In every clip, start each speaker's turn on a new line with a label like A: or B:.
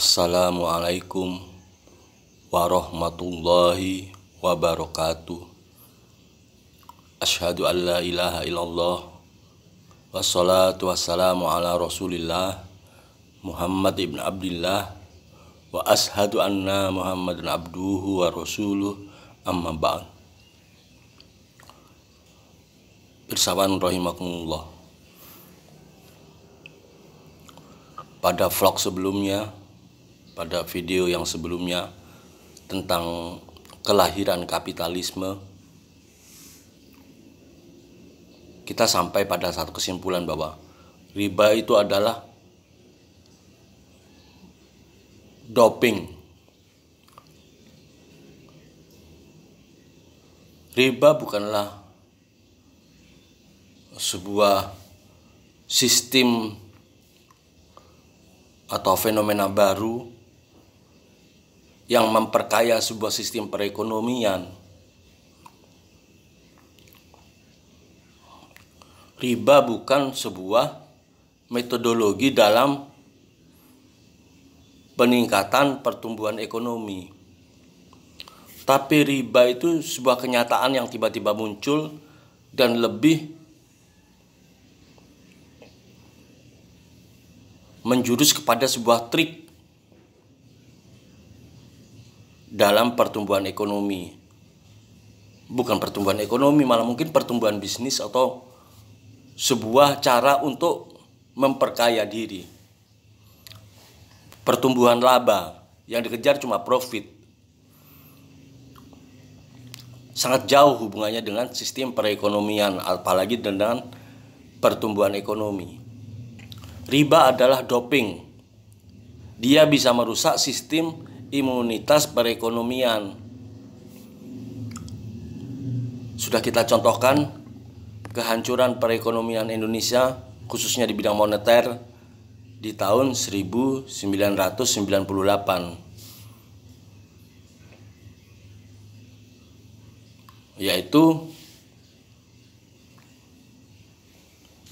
A: Assalamualaikum warahmatullahi wabarakatuh. Asyhadu an la ilaha illallah wassalatu wassalamu ala rasulillah Muhammad ibn Abdillah wa ashadu anna Muhammadan abduhu wa rasuluh amma ba'd. Pirsawan rahimakumullah. Pada vlog sebelumnya, pada video yang sebelumnya tentang kelahiran kapitalisme, kita sampai pada satu kesimpulan bahwa riba itu adalah doping. Riba bukanlah sebuah sistem atau fenomena baru yang memperkaya sebuah sistem perekonomian. Riba bukan sebuah metodologi dalam peningkatan pertumbuhan ekonomi. Tapi riba itu sebuah kenyataan yang tiba-tiba muncul dan lebih menjurus kepada sebuah trik dalam pertumbuhan ekonomi. Bukan pertumbuhan ekonomi, malah mungkin pertumbuhan bisnis atau sebuah cara untuk memperkaya diri. Pertumbuhan laba, yang dikejar cuma profit. Sangat jauh hubungannya dengan sistem perekonomian, apalagi dengan pertumbuhan ekonomi. Riba adalah doping. Dia bisa merusak sistem imunitas perekonomian. Sudah kita contohkan kehancuran perekonomian Indonesia, khususnya di bidang moneter, di tahun 1998, yaitu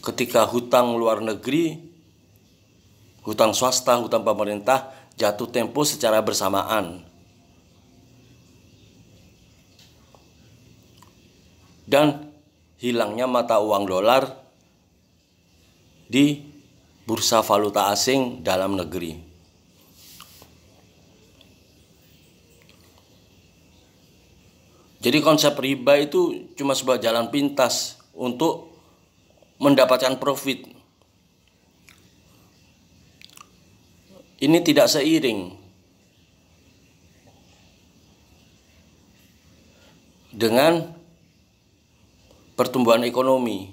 A: ketika hutang luar negeri, hutang swasta, hutang pemerintah jatuh tempo secara bersamaan. Dan hilangnya mata uang dolar di bursa valuta asing dalam negeri. Jadi konsep riba itu cuma sebuah jalan pintas untuk mendapatkan profit. Ini tidak seiring dengan pertumbuhan ekonomi.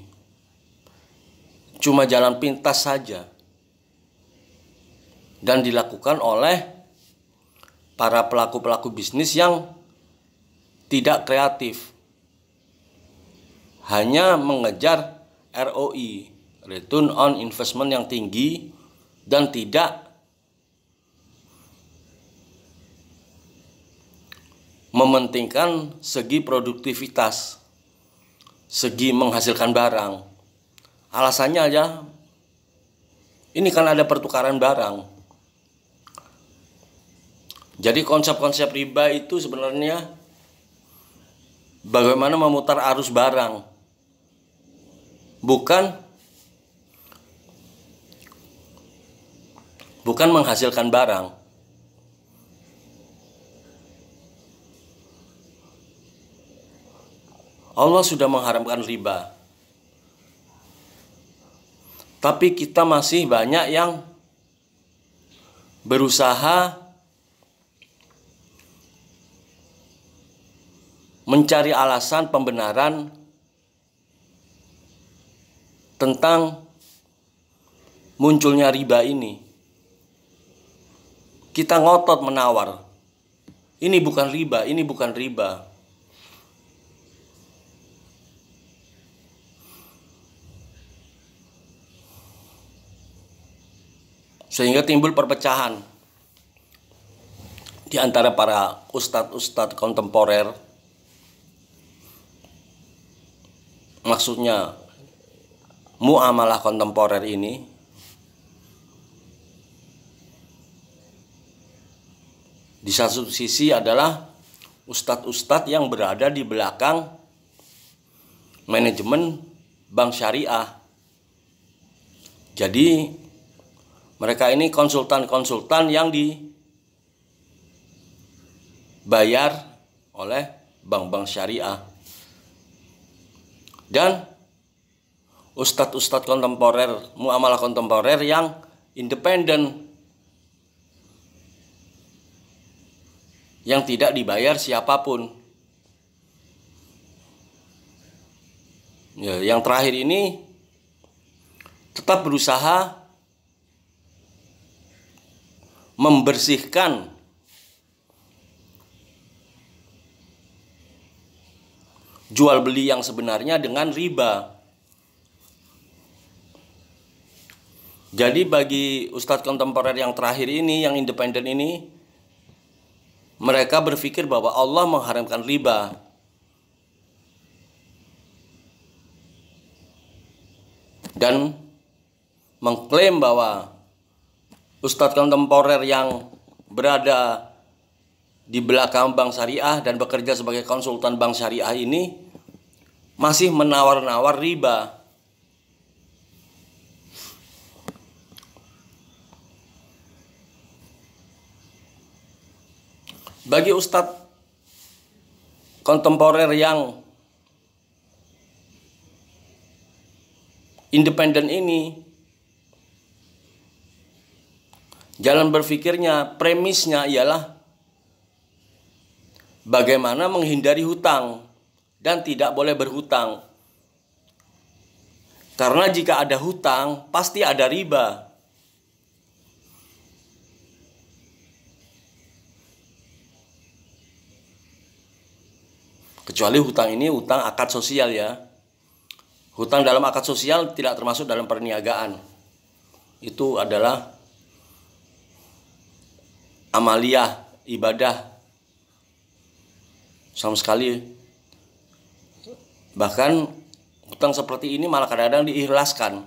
A: Cuma jalan pintas saja. Dan dilakukan oleh para pelaku-pelaku bisnis yang tidak kreatif. Hanya mengejar ROI, return on investment, yang tinggi dan tidak mementingkan segi produktivitas, segi menghasilkan barang. Alasannya aja, ini kan ada pertukaran barang. Jadi konsep-konsep riba itu sebenarnya bagaimana memutar arus barang, bukan menghasilkan barang. Allah sudah mengharamkan riba. Tapi kita masih banyak yang berusaha mencari alasan pembenaran tentang munculnya riba ini. Kita ngotot menawar, ini bukan riba, ini bukan riba. Sehingga timbul perpecahan di antara para ustadz-ustadz kontemporer. Maksudnya muamalah kontemporer ini Di satu sisi adalah ustadz-ustadz yang berada di belakang manajemen bank syariah. Jadi mereka ini konsultan-konsultan yang dibayar oleh bank-bank syariah. Dan ustadz-ustadz kontemporer, muamalah kontemporer yang independen, yang tidak dibayar siapapun. Ya, yang terakhir ini tetap berusaha membersihkan jual beli yang sebenarnya dengan riba. Jadi bagi ustadz kontemporer yang terakhir ini, yang independen ini, mereka berpikir bahwa Allah mengharamkan riba. Dan mengklaim bahwa ustadz kontemporer yang berada di belakang bank syariah dan bekerja sebagai konsultan bank syariah ini masih menawar-nawar riba. Bagi ustadz kontemporer yang independen ini, jalan berpikirnya, premisnya ialah bagaimana menghindari hutang dan tidak boleh berhutang. Karena jika ada hutang, pasti ada riba. Kecuali hutang ini hutang akad sosial ya. Hutang dalam akad sosial tidak termasuk dalam perniagaan. Itu adalah amaliyah, ibadah. Sama sekali. Bahkan hutang seperti ini malah kadang-kadang diikhlaskan,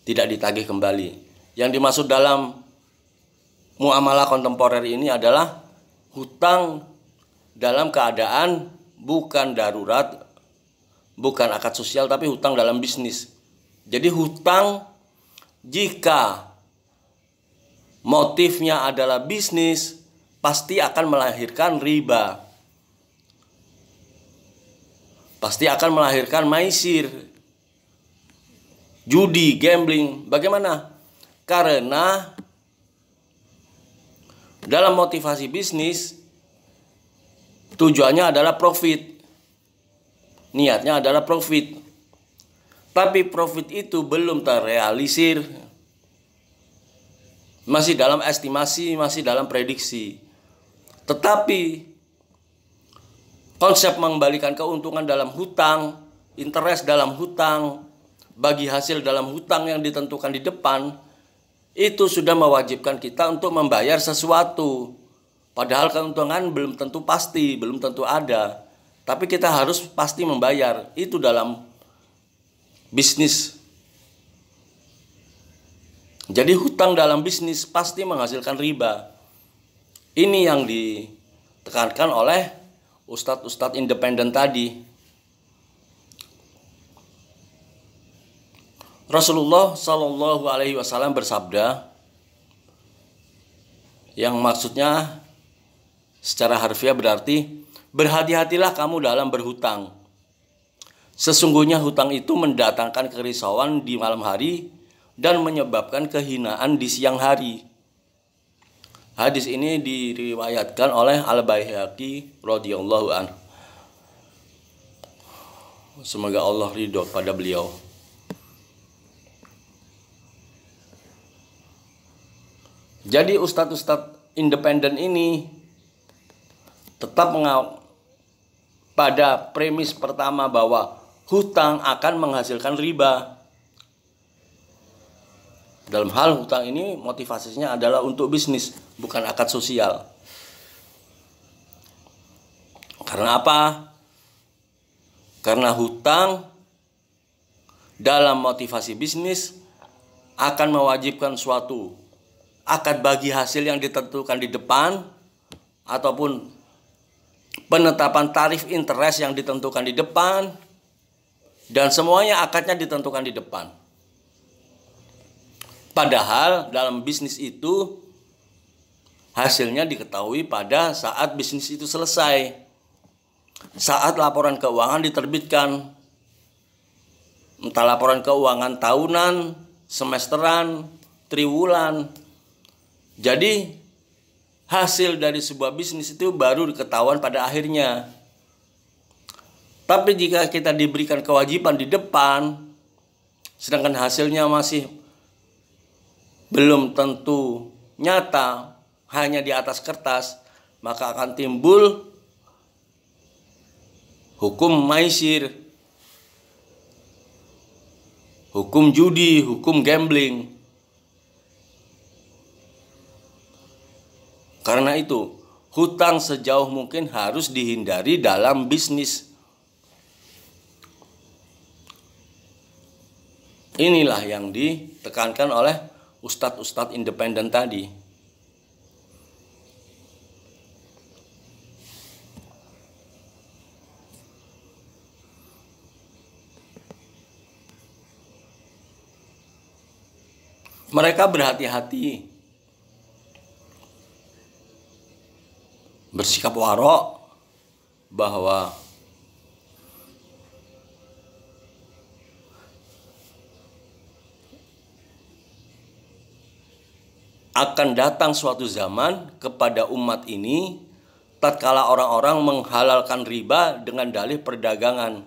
A: tidak ditagih kembali. Yang dimaksud dalam muamalah kontemporer ini adalah hutang dalam keadaan bukan darurat, bukan akad sosial, tapi hutang dalam bisnis. Jadi hutang jika motifnya adalah bisnis, pasti akan melahirkan riba. Pasti akan melahirkan maisir, judi, gambling. Bagaimana? Karena dalam motivasi bisnis tujuannya adalah profit. Niatnya adalah profit. Tapi profit itu belum terrealisir. Masih dalam estimasi, masih dalam prediksi. Tetapi konsep mengembalikan keuntungan dalam hutang, interest dalam hutang, bagi hasil dalam hutang yang ditentukan di depan, itu sudah mewajibkan kita untuk membayar sesuatu. Padahal keuntungan belum tentu pasti, belum tentu ada. Tapi kita harus pasti membayar. Itu dalam bisnis. Jadi hutang dalam bisnis pasti menghasilkan riba. Ini yang ditekankan oleh ustadz-ustadz independen tadi. Rasulullah Shallallahu Alaihi Wasallam bersabda, yang maksudnya secara harfiah berarti, berhati-hatilah kamu dalam berhutang. Sesungguhnya hutang itu mendatangkan kerisauan di malam hari dan menyebabkan kehinaan di siang hari. Hadis ini diriwayatkan oleh Al-Baihaqi radhiyallahu anhu. Semoga Allah ridho pada beliau. Jadi ustadz-ustadz independen ini tetap pada premis pertama bahwa hutang akan menghasilkan riba. Dalam hal hutang ini motivasinya adalah untuk bisnis, bukan akad sosial. Karena apa? Karena hutang dalam motivasi bisnis akan mewajibkan suatu akad bagi hasil yang ditentukan di depan, ataupun penetapan tarif interest yang ditentukan di depan, dan semuanya akadnya ditentukan di depan. Padahal dalam bisnis itu hasilnya diketahui pada saat bisnis itu selesai, saat laporan keuangan diterbitkan, entah laporan keuangan tahunan, semesteran, triwulan. Jadi hasil dari sebuah bisnis itu baru diketahuan pada akhirnya. Tapi jika kita diberikan kewajiban di depan, sedangkan hasilnya masih belum tentu nyata, hanya di atas kertas, maka akan timbul hukum maisir, hukum judi, hukum gambling. Karena itu, hutang sejauh mungkin harus dihindari dalam bisnis. Inilah yang ditekankan oleh ustadz-ustadz independen tadi. Mereka berhati-hati, bersikap warok bahwa akan datang suatu zaman kepada umat ini tatkala orang-orang menghalalkan riba dengan dalih perdagangan.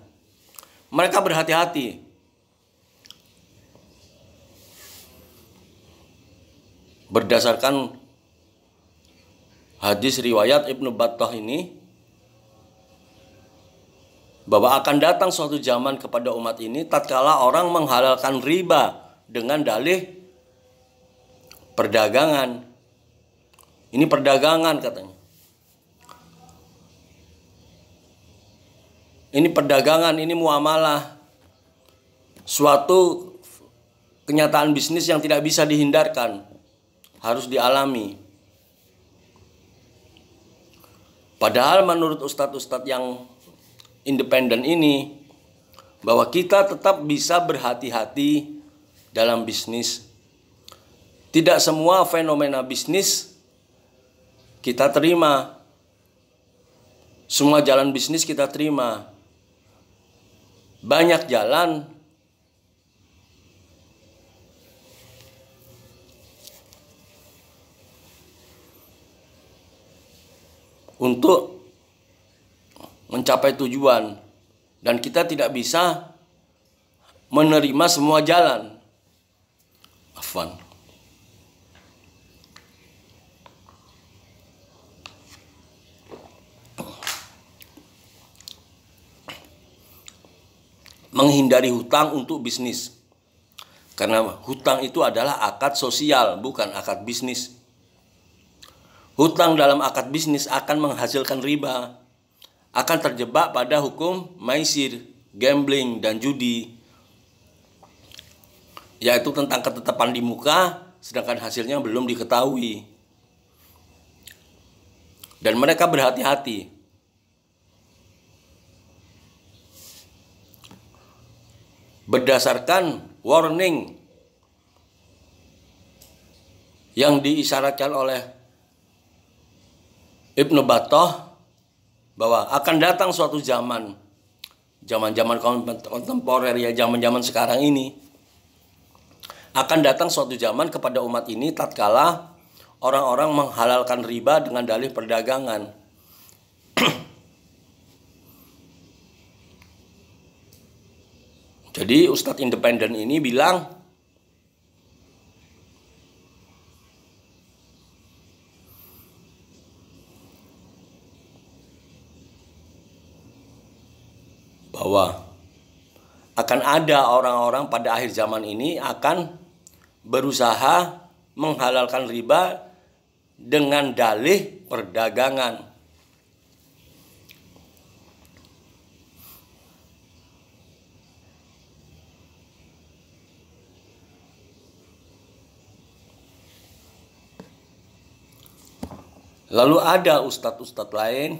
A: Mereka berhati-hati. Berdasarkan hadis riwayat Ibnu Battah ini, bahwa akan datang suatu zaman kepada umat ini tatkala orang menghalalkan riba dengan dalih perdagangan. Ini perdagangan katanya. Ini perdagangan, ini muamalah. Suatu kenyataan bisnis yang tidak bisa dihindarkan, harus dialami. Padahal menurut ustadz-ustadz yang independen ini, bahwa kita tetap bisa berhati-hati dalam bisnis. Tidak semua fenomena bisnis kita terima. Semua jalan bisnis kita terima. Banyak jalan untuk mencapai tujuan, dan kita tidak bisa menerima semua jalan. Afwan. Menghindari hutang untuk bisnis, karena hutang itu adalah akad sosial, bukan akad bisnis. Hutang dalam akad bisnis akan menghasilkan riba, akan terjebak pada hukum maisir, gambling, dan judi, yaitu tentang ketetapan di muka sedangkan hasilnya belum diketahui. Dan mereka berhati-hati. Berdasarkan warning yang diisyaratkan oleh Ibnu Battah, bahwa akan datang suatu zaman, zaman-zaman kontemporer ya, zaman-zaman sekarang ini, akan datang suatu zaman kepada umat ini tatkala orang-orang menghalalkan riba dengan dalih perdagangan. Jadi ustadz independen ini bilang bahwa akan ada orang-orang pada akhir zaman ini akan berusaha menghalalkan riba dengan dalih perdagangan. Lalu ada ustadz-ustadz lain,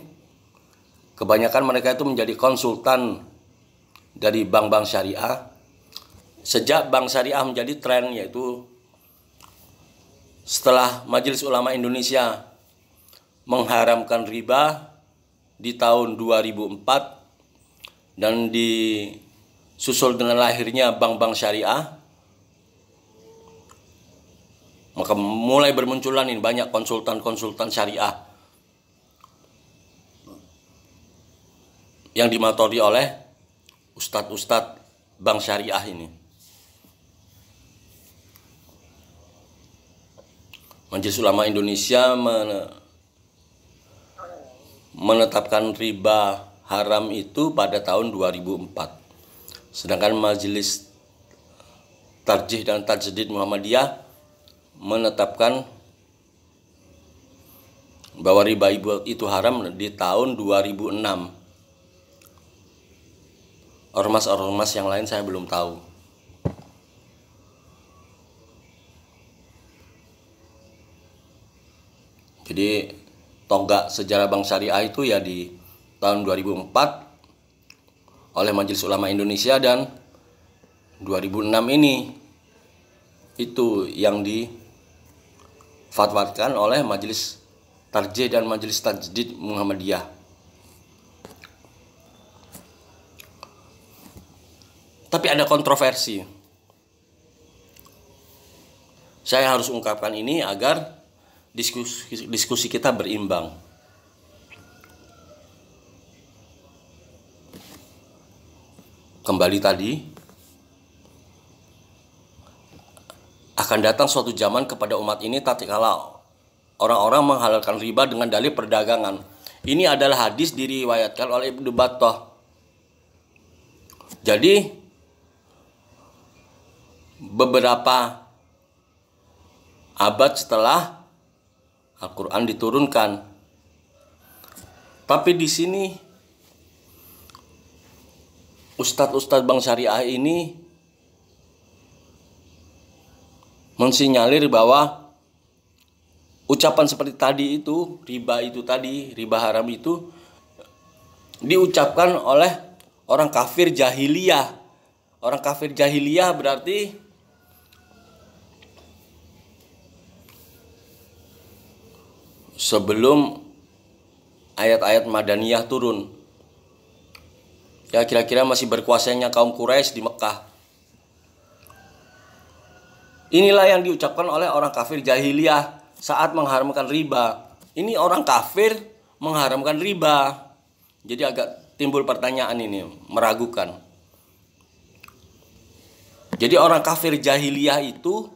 A: kebanyakan mereka itu menjadi konsultan dari bank-bank syariah. Sejak bank syariah menjadi tren, yaitu setelah Majelis Ulama Indonesia mengharamkan riba di tahun 2004 dan disusul dengan lahirnya bank-bank syariah, maka mulai bermunculan ini banyak konsultan-konsultan syariah yang dimatori oleh ustadz-ustadz bank syariah ini. Majelis Ulama Indonesia menetapkan riba haram itu pada tahun 2004. Sedangkan Majelis Tarjih dan Tajdid Muhammadiyah menetapkan bahwa riba itu haram di tahun 2006. Ormas-ormas yang lain saya belum tahu. Jadi tonggak sejarah bank syariah itu ya di tahun 2004 oleh Majelis Ulama Indonesia, dan 2006 ini itu yang difatwakan oleh Majelis Tarjih dan Majelis Tajdid Muhammadiyah. Tapi ada kontroversi. Saya harus ungkapkan ini agar diskusi kita berimbang. Kembali tadi, akan datang suatu zaman kepada umat ini tatkala orang-orang menghalalkan riba dengan dalih perdagangan. Ini adalah hadis diriwayatkan oleh Ibnu Battah. Jadi beberapa abad setelah Al-Quran diturunkan. Tapi di sini ustadz-ustadz bank syariah ini mensinyalir bahwa ucapan seperti tadi itu, riba haram itu diucapkan oleh orang kafir jahiliyah. Orang kafir jahiliyah berarti sebelum ayat-ayat Madaniyah turun. Ya kira-kira masih berkuasanya kaum Quraisy di Mekah. Inilah yang diucapkan oleh orang kafir jahiliyah saat mengharamkan riba. Ini orang kafir mengharamkan riba. Jadi agak timbul pertanyaan ini, meragukan. Jadi orang kafir jahiliyah itu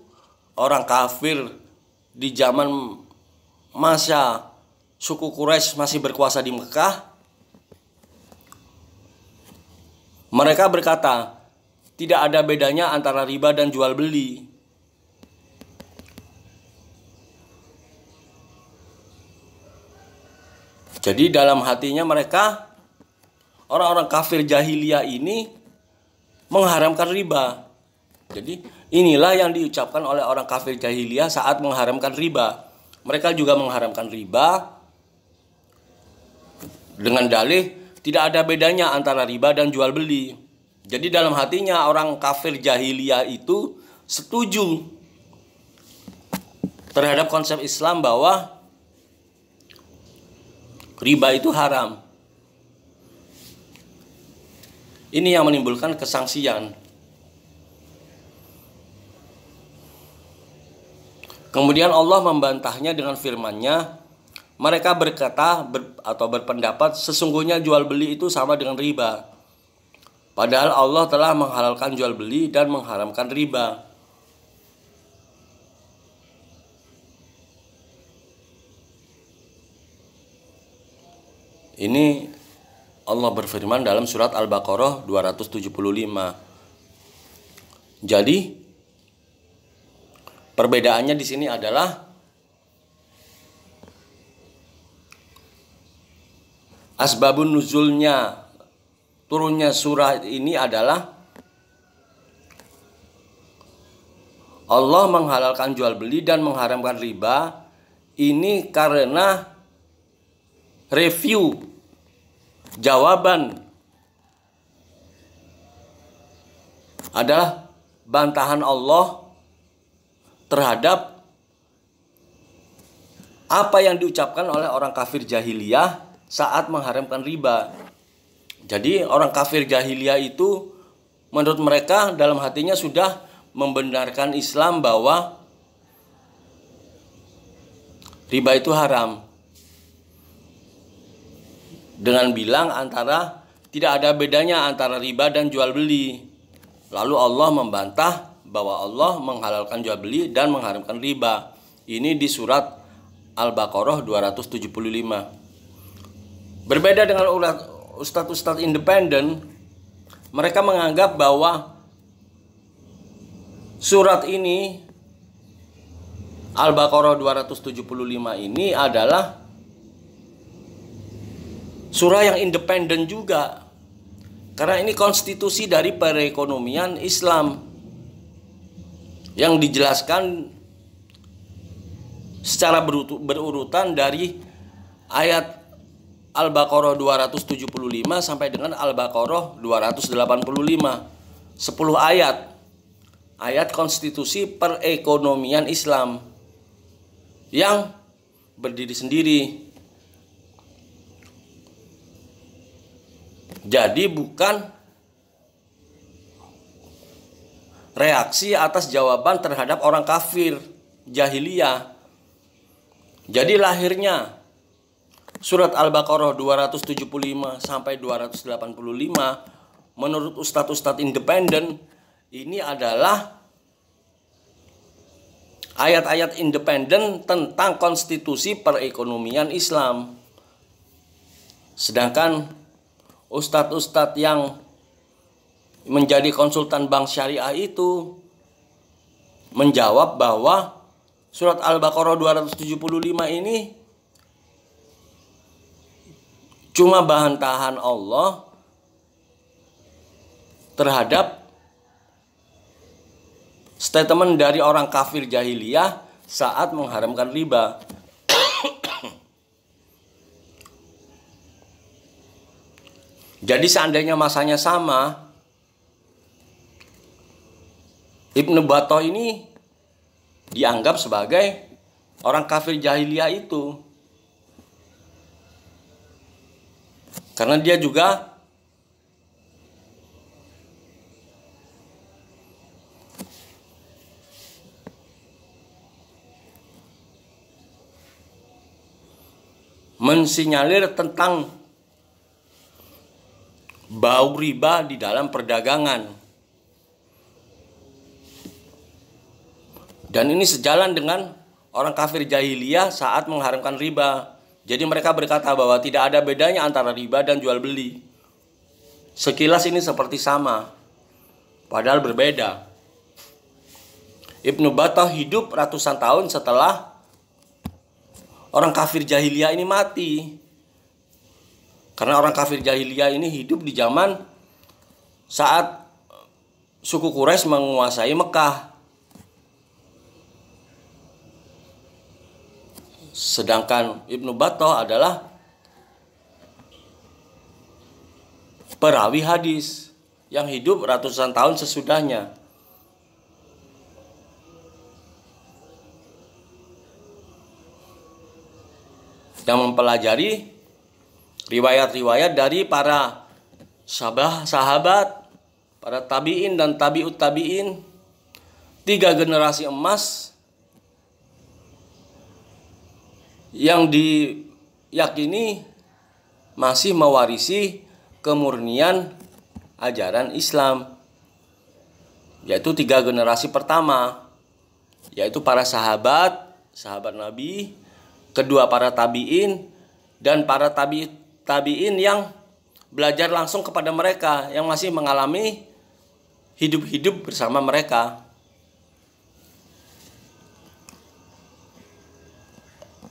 A: orang kafir di zaman masa suku Quraisy masih berkuasa di Mekah. Mereka berkata, tidak ada bedanya antara riba dan jual beli. Jadi dalam hatinya mereka, orang-orang kafir jahiliyah ini mengharamkan riba. Jadi inilah yang diucapkan oleh orang kafir jahiliyah saat mengharamkan riba. Mereka juga mengharamkan riba dengan dalih tidak ada bedanya antara riba dan jual beli. Jadi dalam hatinya orang kafir jahiliyah itu setuju terhadap konsep Islam bahwa riba itu haram. Ini yang menimbulkan kesangsian. Kemudian Allah membantahnya dengan firman-Nya, mereka berkata atau berpendapat sesungguhnya jual beli itu sama dengan riba. Padahal Allah telah menghalalkan jual beli dan mengharamkan riba. Ini Allah berfirman dalam surat Al-Baqarah 275. Jadi perbedaannya di sini adalah asbabun nuzulnya, turunnya surah ini adalah Allah menghalalkan jual beli dan mengharamkan riba. Ini karena review jawaban adalah bantahan Allah terhadap apa yang diucapkan oleh orang kafir jahiliyah saat mengharamkan riba. Jadi orang kafir jahiliyah itu menurut mereka dalam hatinya sudah membenarkan Islam bahwa riba itu haram, dengan bilang tidak ada bedanya antara riba dan jual beli. Lalu Allah membantah bahwa Allah menghalalkan jual beli dan mengharamkan riba. Ini di surat Al-Baqarah 275. Berbeda dengan ustadz-ustadz independen, mereka menganggap bahwa surat ini Al-Baqarah 275 ini adalah surah yang independen juga. Karena ini konstitusi dari perekonomian Islam yang dijelaskan secara berurutan dari ayat Al-Baqarah 275 sampai dengan Al-Baqarah 285. 10 ayat konstitusi perekonomian Islam yang berdiri sendiri. Jadi bukan reaksi atas jawaban terhadap orang kafir jahiliyah. Jadi lahirnya surat Al-Baqarah 275 sampai 285 menurut ustadz-ustadz independen ini adalah ayat-ayat independen tentang konstitusi perekonomian Islam. Sedangkan ustadz-ustadz yang menjadi konsultan bank syariah itu menjawab bahwa surat Al-Baqarah 275 ini cuma bantahan Allah terhadap statement dari orang kafir jahiliyah saat mengharamkan riba. Jadi seandainya masanya sama, Ibnu Battah ini dianggap sebagai orang kafir jahiliyah itu. Karena dia juga mensinyalir tentang bau riba di dalam perdagangan. Dan ini sejalan dengan orang kafir jahiliyah saat mengharamkan riba. Jadi mereka berkata bahwa tidak ada bedanya antara riba dan jual beli. Sekilas ini seperti sama, padahal berbeda. Ibnu Battah hidup ratusan tahun setelah orang kafir jahiliyah ini mati. Karena orang kafir jahiliyah ini hidup di zaman saat suku Quraisy menguasai Mekah. Sedangkan Ibnu Battah adalah perawi hadis yang hidup ratusan tahun sesudahnya. Yang mempelajari riwayat-riwayat dari para sahabat, para tabi'in dan tabi'ut tabi'in, 3 generasi emas yang diyakini masih mewarisi kemurnian ajaran Islam, yaitu 3 generasi pertama, yaitu para sahabat Nabi, kedua para tabi'in, dan para tabi'in yang belajar langsung kepada mereka, yang masih mengalami hidup-hidup bersama mereka.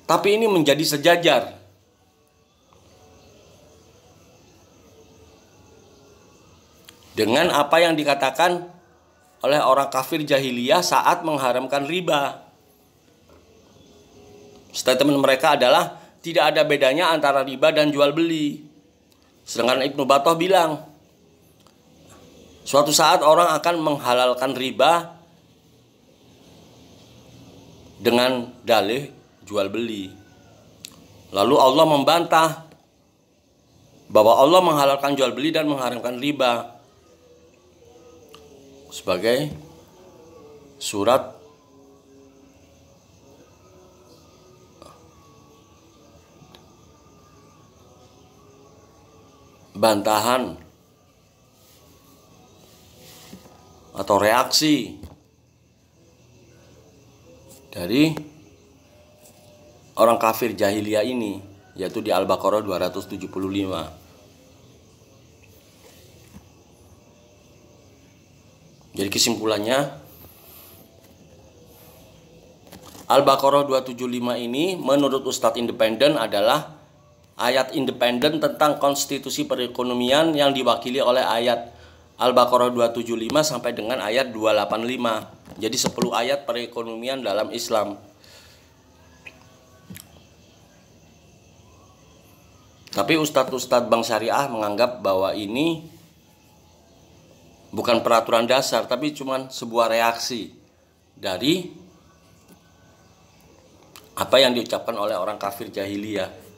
A: Tapi ini menjadi sejajar dengan apa yang dikatakan oleh orang kafir jahiliyah saat mengharamkan riba. Statement mereka adalah tidak ada bedanya antara riba dan jual beli. Sedangkan Ibnu Battah bilang, suatu saat orang akan menghalalkan riba dengan dalih jual beli. Lalu Allah membantah bahwa Allah menghalalkan jual beli dan mengharamkan riba sebagai surat bantahan atau reaksi dari orang kafir jahiliyah ini, yaitu di Al-Baqarah 275. Jadi kesimpulannya, Al-Baqarah 275 ini menurut Ustadz Independen adalah ayat independen tentang konstitusi perekonomian yang diwakili oleh ayat Al-Baqarah 275 sampai dengan ayat 285. Jadi 10 ayat perekonomian dalam Islam. Tapi ustadz-ustadz Bank Syariah menganggap bahwa ini bukan peraturan dasar, tapi cuma sebuah reaksi dari apa yang diucapkan oleh orang kafir jahiliyah.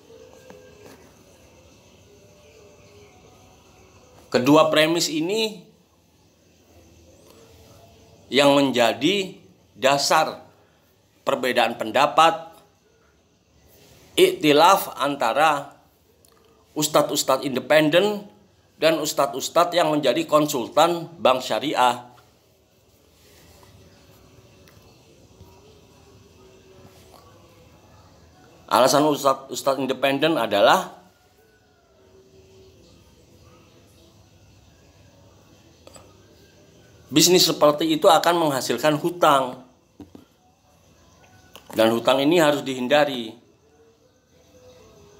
A: Kedua premis ini yang menjadi dasar perbedaan pendapat, iktilaf antara ustadz-ustadz independen dan ustadz-ustadz yang menjadi konsultan Bank Syariah. Alasan ustadz independen adalah bisnis seperti itu akan menghasilkan hutang. Dan hutang ini harus dihindari.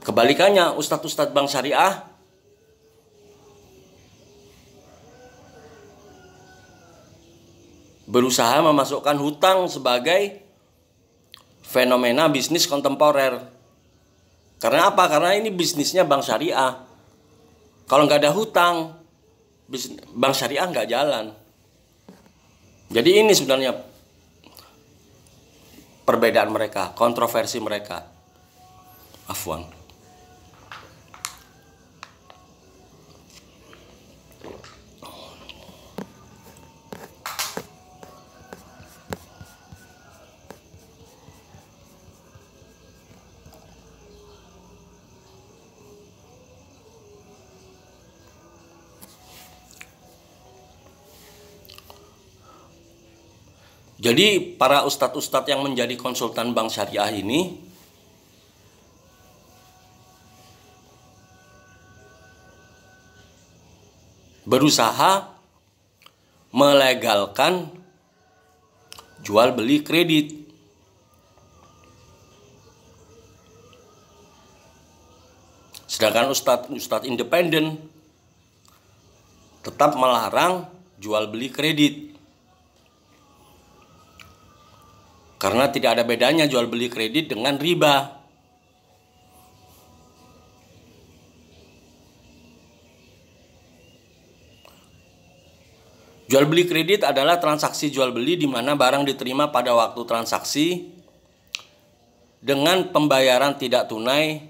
A: Kebalikannya, ustadz-ustadz Bank Syariah berusaha memasukkan hutang sebagai fenomena bisnis kontemporer. Karena apa? Karena ini bisnisnya Bank Syariah. Kalau nggak ada hutang, Bank Syariah nggak jalan. Jadi ini sebenarnya perbedaan mereka, kontroversi mereka. Afwan. Jadi para ustadz-ustadz yang menjadi konsultan Bank Syariah ini berusaha melegalkan jual beli kredit. Sedangkan ustadz-ustadz independen tetap melarang jual beli kredit. Karena tidak ada bedanya jual beli kredit dengan riba. Jual beli kredit adalah transaksi jual beli di mana barang diterima pada waktu transaksi dengan pembayaran tidak tunai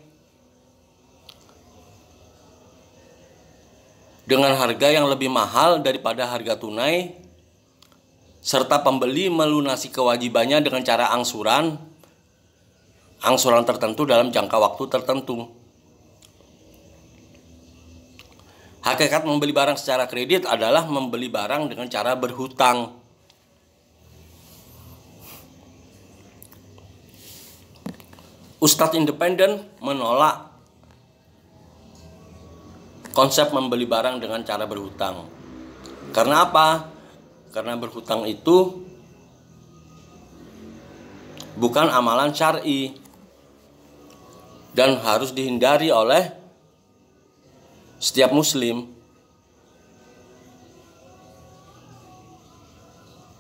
A: dengan harga yang lebih mahal daripada harga tunai, serta pembeli melunasi kewajibannya dengan cara angsuran tertentu dalam jangka waktu tertentu. Hakikat membeli barang secara kredit adalah membeli barang dengan cara berhutang. Ustadz independen menolak konsep membeli barang dengan cara berhutang. Karena apa? Karena berhutang itu bukan amalan syar'i dan harus dihindari oleh setiap muslim.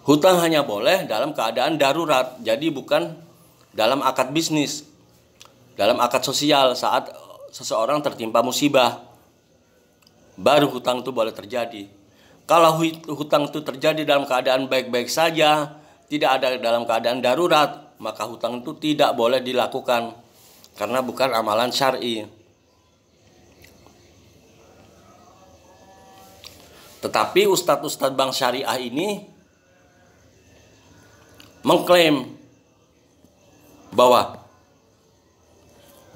A: Hutang hanya boleh dalam keadaan darurat, jadi bukan dalam akad bisnis. dalam akad sosial saat seseorang tertimpa musibah. Baru hutang itu boleh terjadi. Kalau hutang itu terjadi dalam keadaan baik-baik saja, tidak ada dalam keadaan darurat, maka hutang itu tidak boleh dilakukan karena bukan amalan syar'i. Tetapi ustadz-ustadz bank syariah ini mengklaim bahwa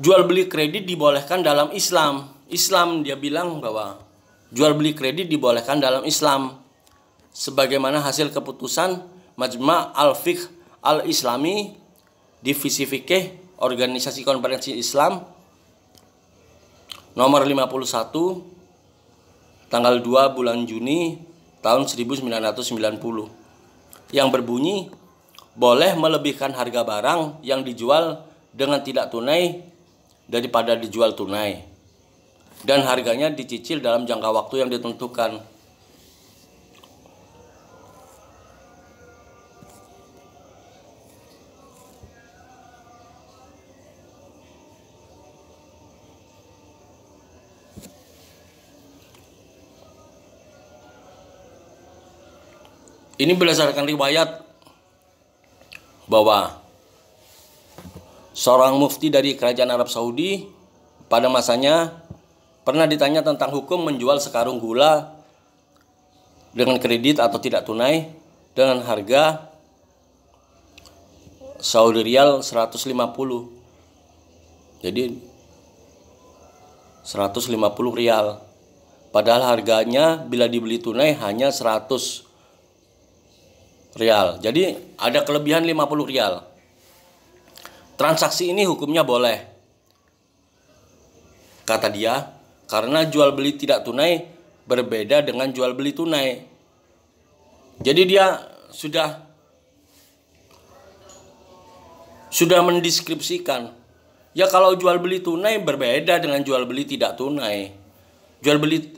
A: jual beli kredit dibolehkan dalam Islam. Islam, dia bilang bahwa jual beli kredit dibolehkan dalam Islam sebagaimana hasil keputusan Majma' Al-Fiqh Al-Islami, Divisi Fikih Organisasi Konferensi Islam nomor 51 tanggal 2 bulan Juni tahun 1990 yang berbunyi boleh melebihkan harga barang yang dijual dengan tidak tunai daripada dijual tunai, dan harganya dicicil dalam jangka waktu yang ditentukan. Ini berdasarkan riwayat bahwa seorang mufti dari kerajaan Arab Saudi pada masanya pernah ditanya tentang hukum menjual sekarung gula dengan kredit atau tidak tunai dengan harga Saudi Riyal 150. Jadi 150 rial. Padahal harganya bila dibeli tunai hanya 100 rial. Jadi ada kelebihan 50 rial. Transaksi ini hukumnya boleh, kata dia, karena jual beli tidak tunai berbeda dengan jual beli tunai. Jadi dia sudah mendeskripsikan. Ya kalau jual beli tunai berbeda dengan jual beli tidak tunai. Jual beli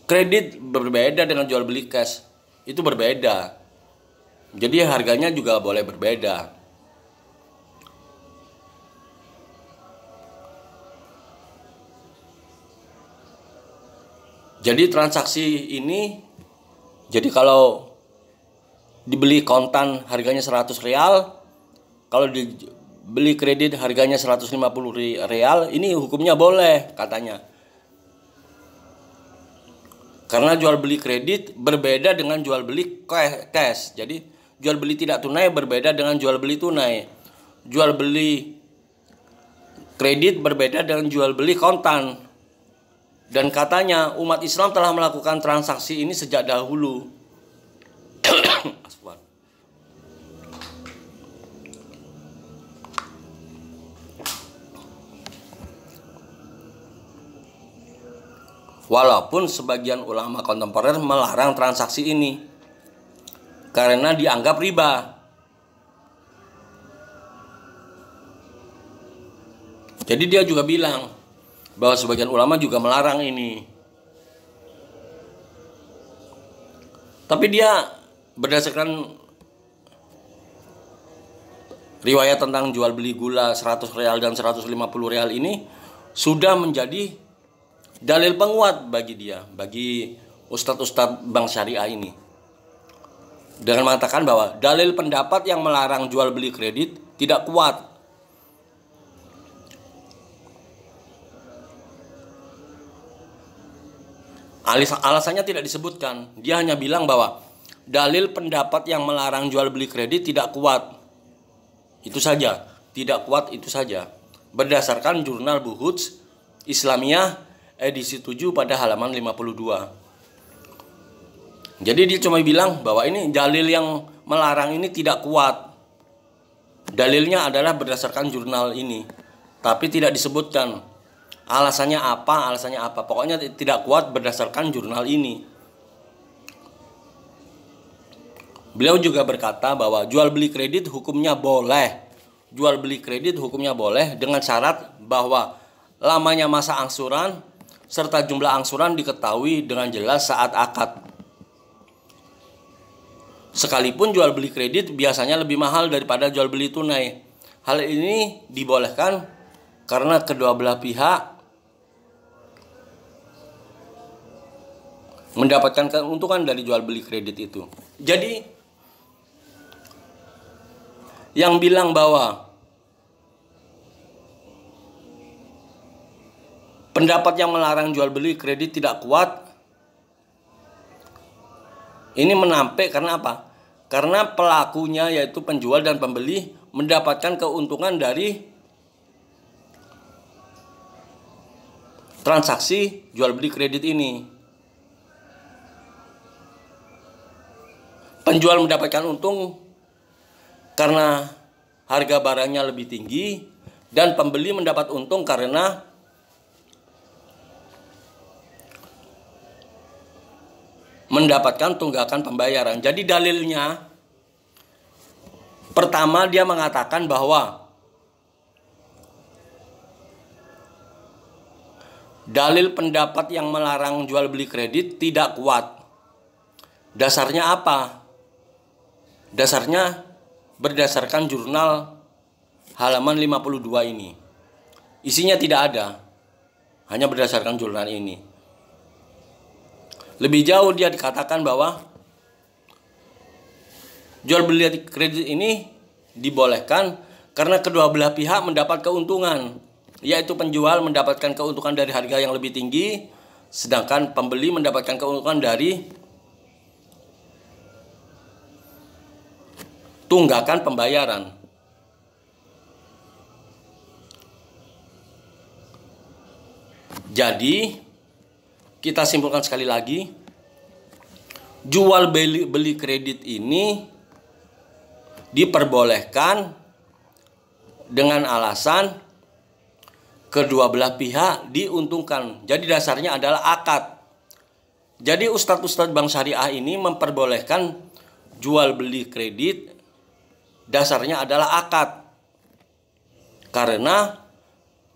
A: kredit berbeda dengan jual beli cash. Itu berbeda. Jadi harganya juga boleh berbeda. Jadi transaksi ini, jadi kalau dibeli kontan harganya 100 rial, kalau dibeli kredit harganya 150 rial, ini hukumnya boleh katanya. Karena jual beli kredit berbeda dengan jual beli cash. Jadi jual beli tidak tunai berbeda dengan jual beli tunai. Jual beli kredit berbeda dengan jual beli kontan. Dan katanya umat Islam telah melakukan transaksi ini sejak dahulu. Walaupun sebagian ulama kontemporer melarang transaksi ini karena dianggap riba. Jadi dia juga bilang bahwa sebagian ulama juga melarang ini. Tapi dia berdasarkan riwayat tentang jual beli gula 100 real dan 150 real ini sudah menjadi dalil penguat bagi dia, bagi ustadz-ustadz bank syariah ini. Dengan mengatakan bahwa dalil pendapat yang melarang jual beli kredit tidak kuat. Alasannya tidak disebutkan. Dia hanya bilang bahwa dalil pendapat yang melarang jual beli kredit tidak kuat. Itu saja, tidak kuat itu saja. Berdasarkan jurnal Buhuts Islamiyah edisi 7 pada halaman 52. Jadi dia cuma bilang bahwa ini dalil yang melarang ini tidak kuat. Dalilnya adalah berdasarkan jurnal ini, tapi tidak disebutkan alasannya apa. Pokoknya tidak kuat berdasarkan jurnal ini. Beliau juga berkata bahwa jual beli kredit hukumnya boleh. Jual beli kredit hukumnya boleh dengan syarat bahwa lamanya masa angsuran serta jumlah angsuran diketahui dengan jelas saat akad. Sekalipun jual beli kredit biasanya lebih mahal daripada jual beli tunai, Hal ini dibolehkan karena kedua belah pihak mendapatkan keuntungan dari jual beli kredit itu. Jadi yang bilang bahwa pendapat yang melarang jual beli kredit tidak kuat, ini menampik karena apa? Karena pelakunya yaitu penjual dan pembeli mendapatkan keuntungan dari transaksi jual beli kredit ini. Penjual mendapatkan untung karena harga barangnya lebih tinggi, dan pembeli mendapat untung karena mendapatkan tunggakan pembayaran. Jadi dalilnya, pertama dia mengatakan bahwa dalil pendapat yang melarang jual beli kredit tidak kuat. Dasarnya apa? Dasarnya berdasarkan jurnal halaman 52 ini. Isinya tidak ada, hanya berdasarkan jurnal ini. Lebih jauh dia dikatakan bahwa jual beli kredit ini dibolehkan karena kedua belah pihak mendapat keuntungan, yaitu penjual mendapatkan keuntungan dari harga yang lebih tinggi, sedangkan pembeli mendapatkan keuntungan dari tunggakan pembayaran. Jadi kita simpulkan sekali lagi, jual beli kredit ini diperbolehkan dengan alasan kedua belah pihak diuntungkan. Jadi dasarnya adalah akad. Jadi ustadz-ustadz bank syariah ini memperbolehkan jual beli kredit, dasarnya adalah akad. Karena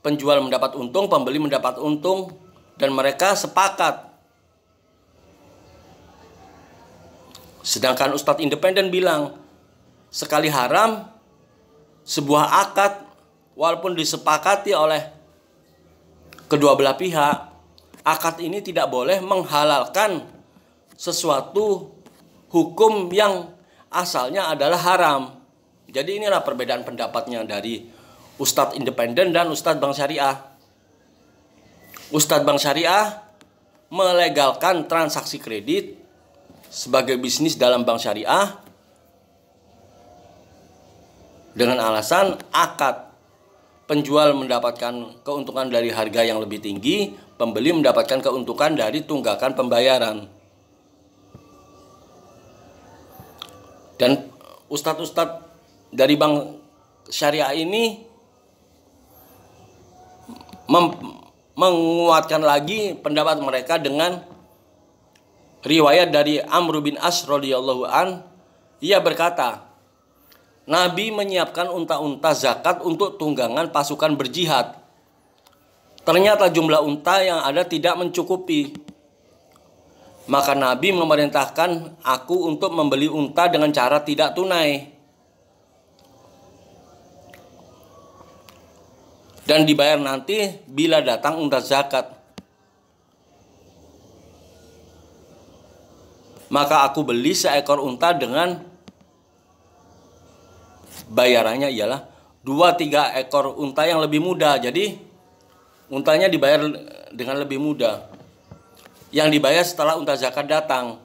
A: penjual mendapat untung, pembeli mendapat untung, dan mereka sepakat. Sedangkan ustadz independen bilang, sekali haram, sebuah akad walaupun disepakati oleh kedua belah pihak, akad ini tidak boleh menghalalkan sesuatu hukum yang asalnya adalah haram. Jadi inilah perbedaan pendapatnya dari ustadz independen dan ustadz bank syariah. Ustadz bank syariah melegalkan transaksi kredit sebagai bisnis dalam bank syariah dengan alasan akad. Penjual mendapatkan keuntungan dari harga yang lebih tinggi, pembeli mendapatkan keuntungan dari tunggakan pembayaran. Dan ustadz-ustadz dari bank syariah ini menguatkan lagi pendapat mereka dengan riwayat dari Amr bin As radhiyallahu an. Ia berkata, Nabi menyiapkan unta-unta zakat untuk tunggangan pasukan berjihad. Ternyata jumlah unta yang ada tidak mencukupi. Maka Nabi memerintahkan aku untuk membeli unta dengan cara tidak tunai dan dibayar nanti bila datang unta zakat. Maka aku beli seekor unta dengan bayarannya ialah 2-3 ekor unta yang lebih muda. Jadi untanya dibayar dengan lebih muda, yang dibayar setelah unta zakat datang.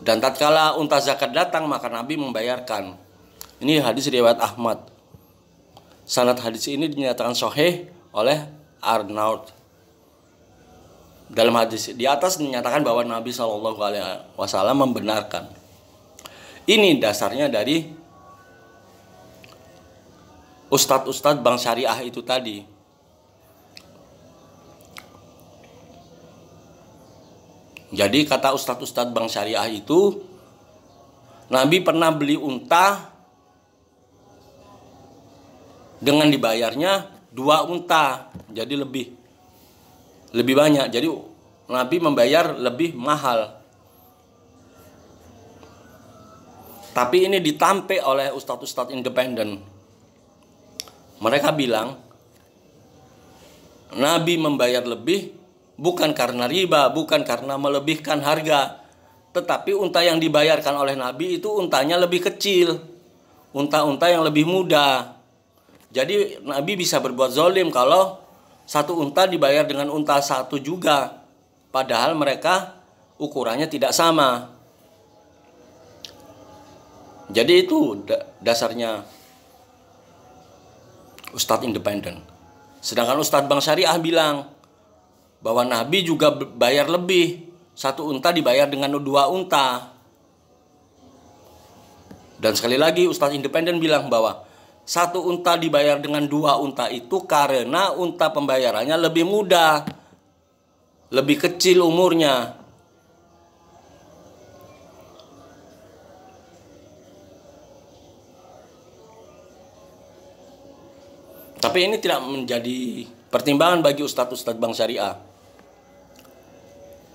A: Dan tatkala unta zakat datang, maka Nabi membayarkan. Ini hadis riwayat Ahmad. Sanad hadis ini dinyatakan sahih oleh Arnaud. Dalam hadis di atas dinyatakan bahwa Nabi SAW membenarkan. Ini dasarnya dari ustadz-ustadz bank syariah itu tadi. Jadi kata ustadz-ustadz bank syariah itu, Nabi pernah beli unta dengan dibayarnya 2 unta, jadi lebih banyak. Jadi Nabi membayar lebih mahal. Tapi ini ditampik oleh ustadz-ustadz independen. Mereka bilang Nabi membayar lebih bukan karena riba, bukan karena melebihkan harga, tetapi unta yang dibayarkan oleh Nabi itu untanya lebih kecil, unta-unta yang lebih muda. Jadi Nabi bisa berbuat zalim kalau satu unta dibayar dengan unta satu juga, padahal mereka ukurannya tidak sama. Jadi itu dasarnya Ustadz independen. Sedangkan Ustadz Bank Syariah bilang bahwa Nabi juga bayar lebih. Satu unta dibayar dengan 2 unta. Dan sekali lagi Ustadz independen bilang bahwa satu unta dibayar dengan 2 unta itu karena unta pembayarannya lebih muda, lebih kecil umurnya. Tapi ini tidak menjadi pertimbangan bagi ustadz-ustadz Bank Syariah.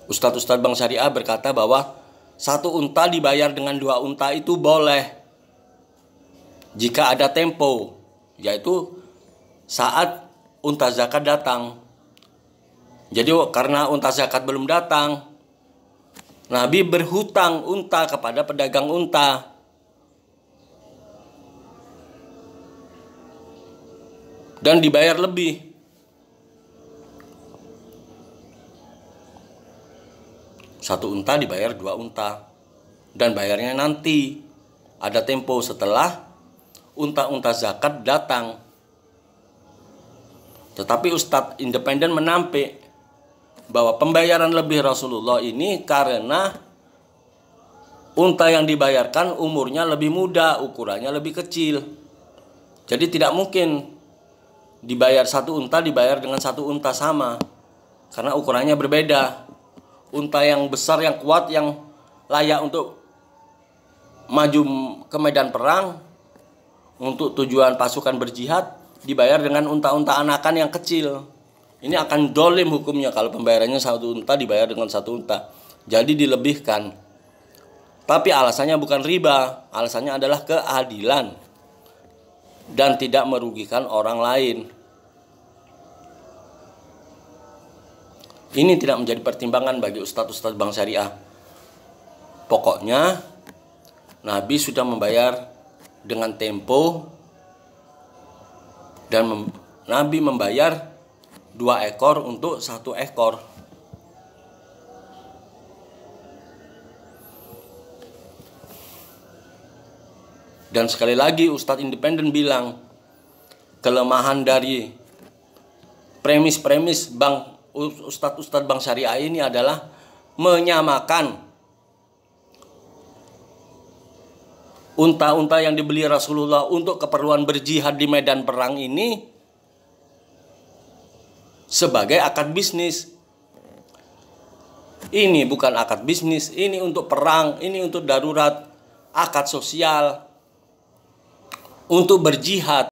A: Ustadz-ustadz Bank Syariah berkata bahwa satu unta dibayar dengan 2 unta itu boleh jika ada tempo, yaitu saat unta zakat datang. Jadi karena unta zakat belum datang, Nabi berhutang unta kepada pedagang unta. Dan dibayar lebih. Satu unta dibayar 2 unta. Dan bayarnya nanti. Ada tempo setelah unta-unta zakat datang. Tetapi Ustadz independen menampik bahwa pembayaran lebih Rasulullah ini karena unta yang dibayarkan umurnya lebih muda, ukurannya lebih kecil. Jadi tidak mungkin dibayar satu unta dibayar dengan satu unta sama, karena ukurannya berbeda. Unta yang besar, yang kuat, yang layak untuk maju ke medan perang untuk tujuan pasukan berjihad dibayar dengan unta-unta anakan yang kecil. Ini akan dolim hukumnya kalau pembayarannya satu unta dibayar dengan satu unta. Jadi dilebihkan. Tapi alasannya bukan riba, alasannya adalah keadilan dan tidak merugikan orang lain. Ini tidak menjadi pertimbangan bagi ustadz-ustadz Bank Syariah. Pokoknya Nabi sudah membayar dengan tempo dan Nabi membayar 2 ekor untuk 1 ekor. Dan sekali lagi Ustadz independen bilang kelemahan dari premis-premis Ustadz Bank Syariah ini adalah menyamakan unta-unta yang dibeli Rasulullah untuk keperluan berjihad di medan perang ini sebagai akad bisnis. Ini bukan akad bisnis, ini untuk perang, ini untuk darurat, akad sosial, untuk berjihad.